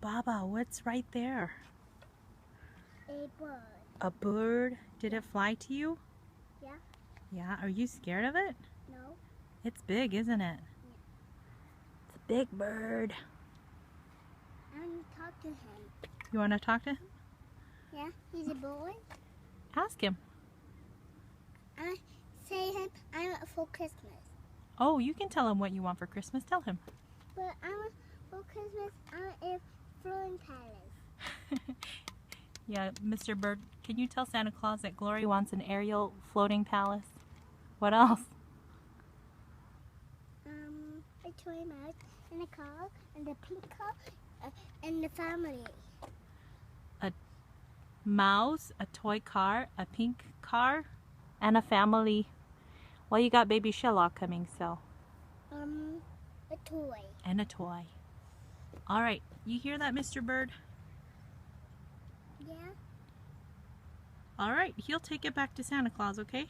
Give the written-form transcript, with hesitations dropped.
Baba, what's right there? A bird. A bird? Did it fly to you? Yeah. Yeah, are you scared of it? No. It's big, isn't it? Yeah. It's a big bird. I want to talk to him. You want to talk to him? Yeah, he's a boy. Ask him. I say him I want for Christmas. Oh, you can tell him what you want for Christmas. Tell him. But I want for Christmas I want a floating palace. Yeah, Mr. Bird, can you tell Santa Claus that Glory wants an aerial floating palace? What else? A toy mouse and a car and a pink car and the family. A mouse, a toy car, a pink car, and a family. Well, you got baby Sherlock coming, so. A toy. And a toy. All right, you hear that, Mr. Bird? Yeah. All right, he'll take it back to Santa Claus, okay?